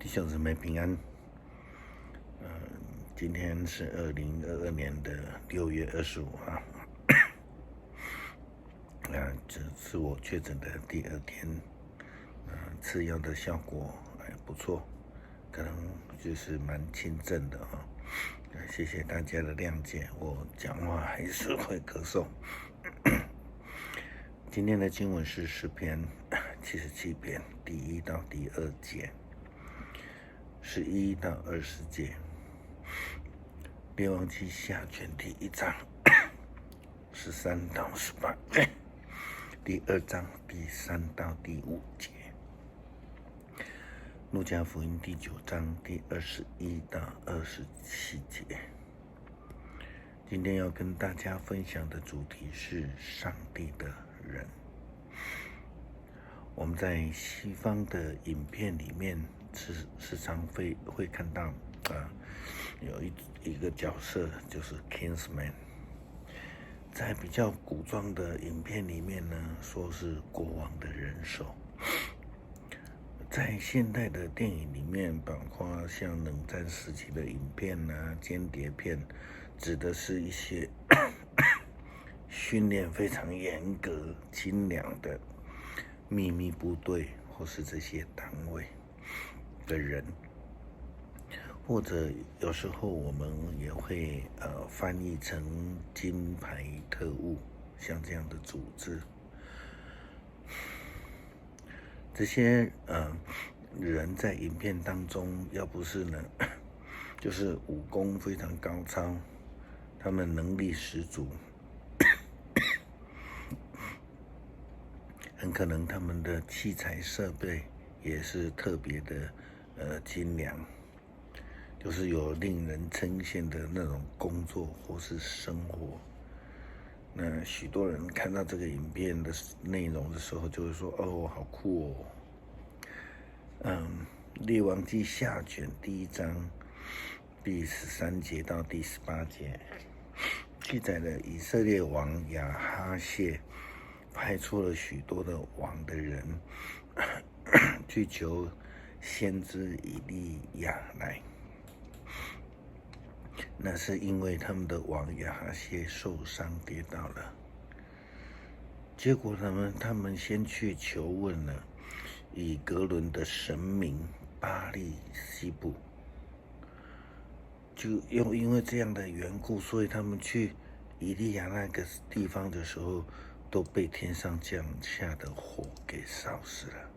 弟兄姊妹平安。今天是2022年的6月25号。这是我确诊的第2天。吃药的效果还不错，可能就是蛮轻症的哈。谢谢大家的谅解，我讲话还是会咳嗽。今天的经文是诗篇77篇第1到第2节，11到20节，列王记下卷第1章13到18，第2章第3到第5节，路加福音第9章第21到27节。今天要跟大家分享的主题是上帝的人。我们在西方的影片里面时常会看到有一个角色就是 Kingsman， 在比较古装的影片里面呢，说是国王的人手。在现代的电影里面，包括像冷战时期的影片间谍片，指的是一些训练非常严格、精良的秘密部队，或是这些单位的人，或者有时候我们也会翻译成金牌特务，像这样的组织。这些人在影片当中，要不是呢，就是武功非常高超，他们能力十足，很可能他们的器材设备也是特别的精良，就是有令人称羡的那种工作或是生活。那许多人看到这个影片的内容的时候，就会说：“哦，好酷哦！”列王记下卷第1章第13节到第18节，记载了以色列王亚哈谢派出了许多的王的人去求先知以利亚来。那是因为他们的王亚哈谢受伤跌倒了，结果他们先去求问了以格伦的神明巴力西布，就因为这样的缘故，所以他们去以利亚那个地方的时候，都被天上降下的火给烧死了。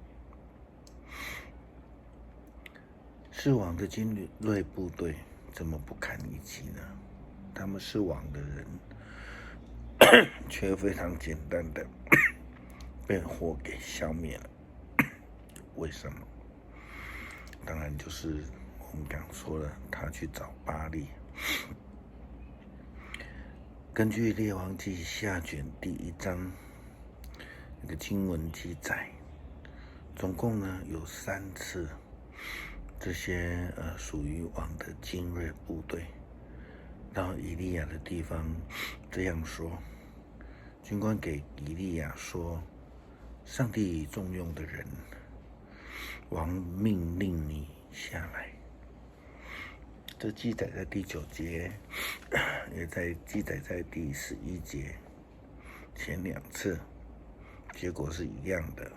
是王的精锐部队怎么不堪一击呢？他们是王的人，却非常简单的被火给消灭了。为什么？当然就是我们刚说了，他去找巴力。根据列王记下卷第1章一个经文记载，总共呢有3次，这些属于王的精锐部队到以利亚的地方，这样说：军官给以利亚说，上帝重用的人，王命令你下来。这记载在第9节，也在记载在第11节。前2次结果是一样的，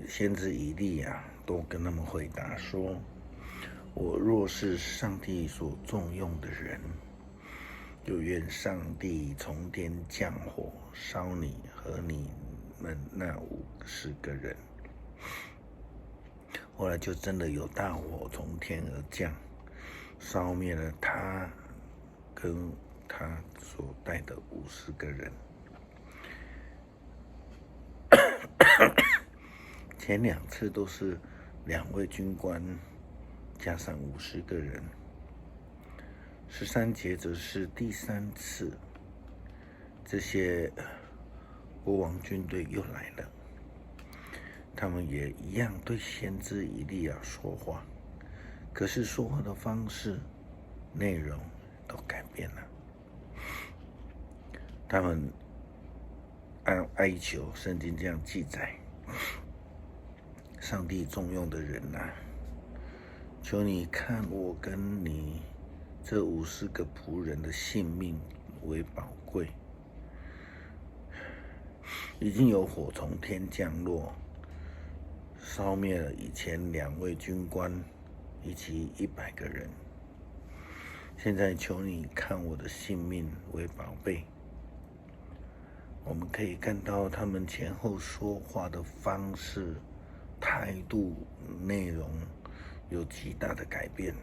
先知以利亚都跟他们回答说：我若是上帝所重用的人，就愿上帝从天降火烧你和你们那50个人。后来就真的有大火从天而降，烧灭了他跟他所带的50个人。前2次都是2位军官加上50个人。13节则是第3次，这些国王军队又来了，他们也一样对先知以利亚说话，可是说话的方式、内容都改变了。他们哀求，圣经这样记载：上帝重用的人求你看我跟你这50个仆人的性命为宝贵。已经有火从天降落，烧灭了以前2位军官以及100个人。现在求你看我的性命为宝贝。我们可以看到他们前后说话的方式、态度、内容有极大的改变。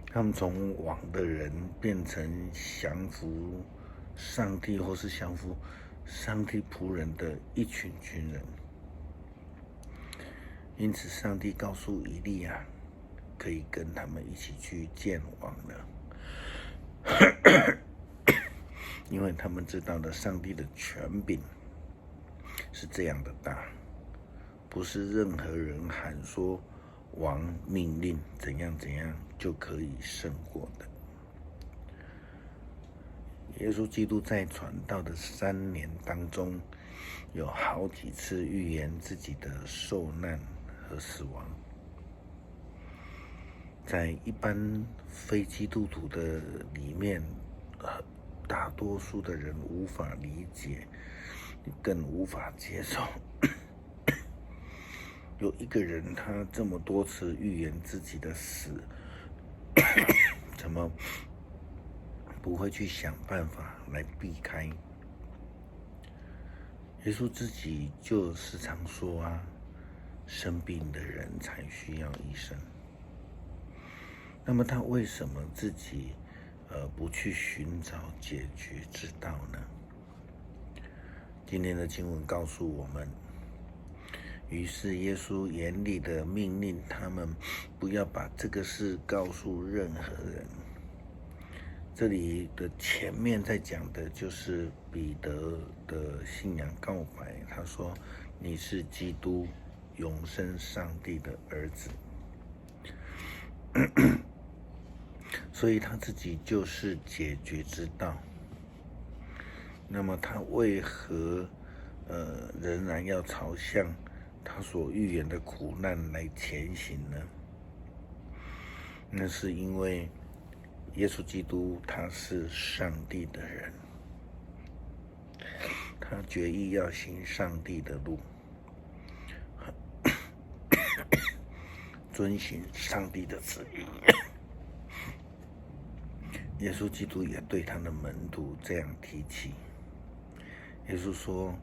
他们从王的人变成降服上帝或是降服上帝仆人的一群军人。因此上帝告诉以利亚可以跟他们一起去见王了。因为他们知道了上帝的权柄是这样的大，不是任何人喊说王命令怎样怎样就可以胜过的。耶稣基督在传道的3年当中，有好几次预言自己的受难和死亡。在一般非基督徒的里面，大多数的人无法理解，更无法接受。有一个人他这么多次预言自己的死，怎么不会去想办法来避开？耶稣自己就时常说啊，生病的人才需要医生。那么他为什么自己不去寻找解决之道呢？今天的经文告诉我们，于是耶稣严厉的命令他们不要把这个事告诉任何人。这里的前面在讲的就是彼得的信仰告白，他说你是基督，永生上帝的儿子。所以他自己就是解决之道。那么他为何仍然要朝向他所预言的苦难来前行呢？那是因为耶稣基督他是上帝的人，他决意要行上帝的路，遵行上帝的旨意。耶稣基督也对他的门徒这样提起。耶稣说，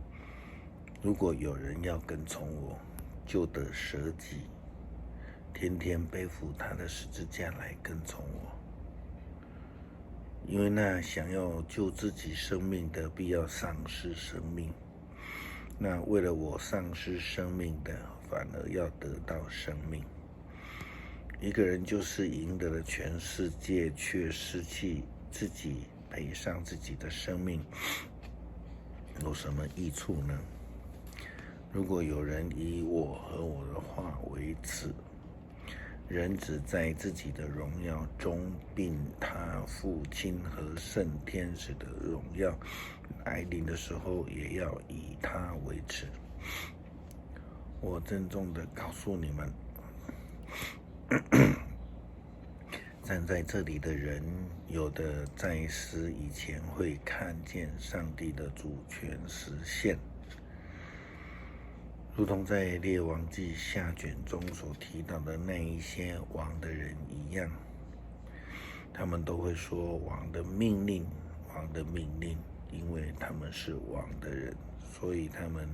如果有人要跟从我，就得舍己，天天背负他的十字架来跟从我。因为那想要救自己生命的，必要丧失生命；那为了我丧失生命的，反而要得到生命。一个人就是赢得了全世界，却失去自己，赔上自己的生命，有什么益处呢？如果有人以我和我的话为耻，人子在自己的荣耀中，并他父亲和圣天使的荣耀来临的时候，也要以他为耻。我郑重的告诉你们，站在这里的人，有的在死以前会看见上帝的主权实现，如同在列王记下卷中所提到的那一些王的人一样。他们都会说王的命令，王的命令，因为他们是王的人，所以他们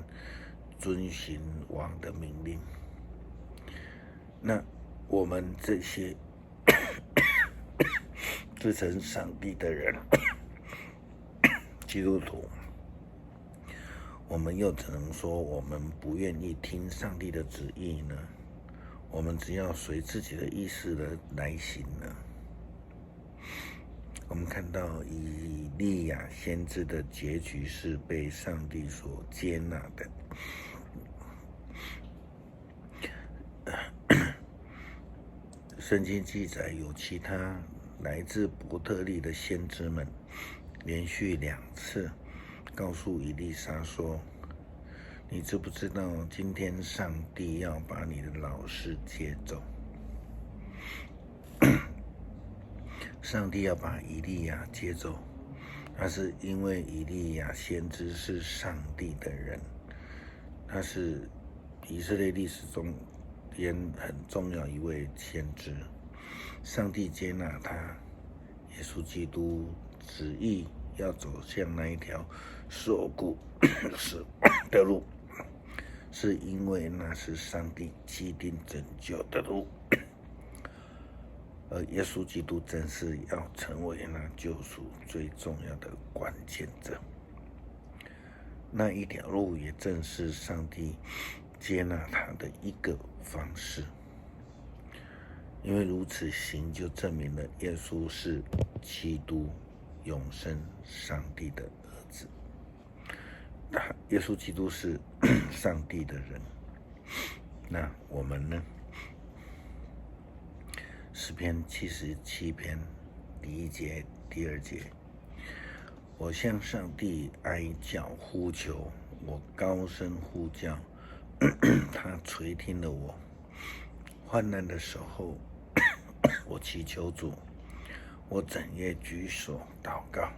遵行王的命令。那我们这些自称上帝的人，基督徒，我们又怎能说我们不愿意听上帝的旨意呢？我们只要随自己的意思来行呢？我们看到以利亚先知的结局是被上帝所接纳的。圣经记载有其他来自伯特利的先知们，连续2次告诉以利沙说，你知不知道今天上帝要把你的老师接走？上帝要把以利亚接走，那是因为以利亚先知是上帝的人，他是以色列历史中间很重要一位先知。上帝接纳他，耶稣基督旨意要走向那一条受苦死亡的路，是因为那是上帝既定拯救的路。而耶稣基督正是要成为那救赎最重要的关键者，那一条路也正是上帝接纳他的一个方式。因为如此行，就证明了耶稣是基督永生上帝的儿子。耶稣基督是上帝的人，那我们呢？诗篇77篇第1节、第2节，我向上帝哀叫呼求，我高声呼叫，他垂听了我。患难的时候，我祈求主，我整夜举手祷告，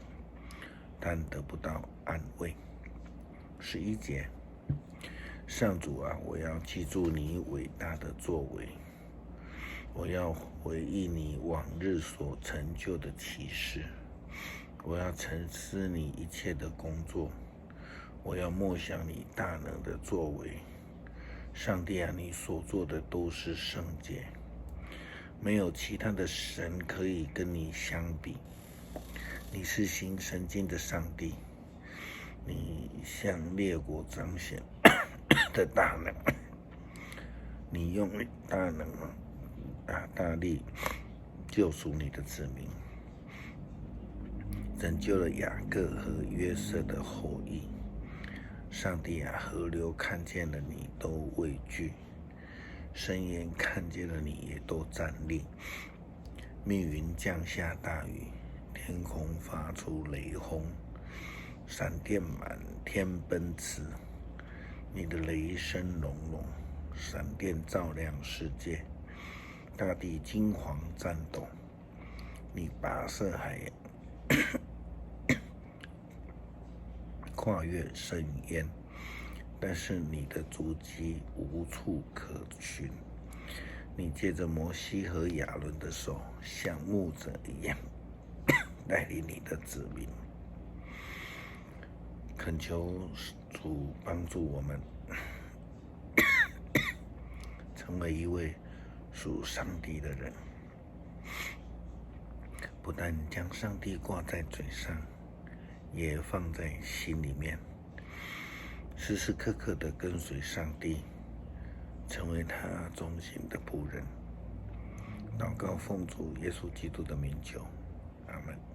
但得不到安慰。11节，上主啊，我要记住你伟大的作为，我要回忆你往日所成就的奇事，我要沉思你一切的工作，我要默想你大能的作为。上帝啊，你所做的都是圣洁，没有其他的神可以跟你相比。你是行神经的上帝，你向列国彰显的大能，你用大能大力救赎你的子民，拯救了雅各和约瑟的后裔。上帝啊，河流看见了你都畏惧，深渊看见了你也都站立。密云降下大雨，天空发出雷轰，闪电满天奔驰。你的雷声隆隆，闪电照亮世界，大地惊惶颤抖。你跋涉海洋，跨越深渊，但是你的足迹无处可寻。你借着摩西和亚伦的手，像牧者一样带领你的子民。恳求主帮助我们成为一位属上帝的人，不但将上帝挂在嘴上，也放在心里面，时时刻刻的跟随上帝，成为他忠心的仆人。祷告奉主耶稣基督的名求，阿们。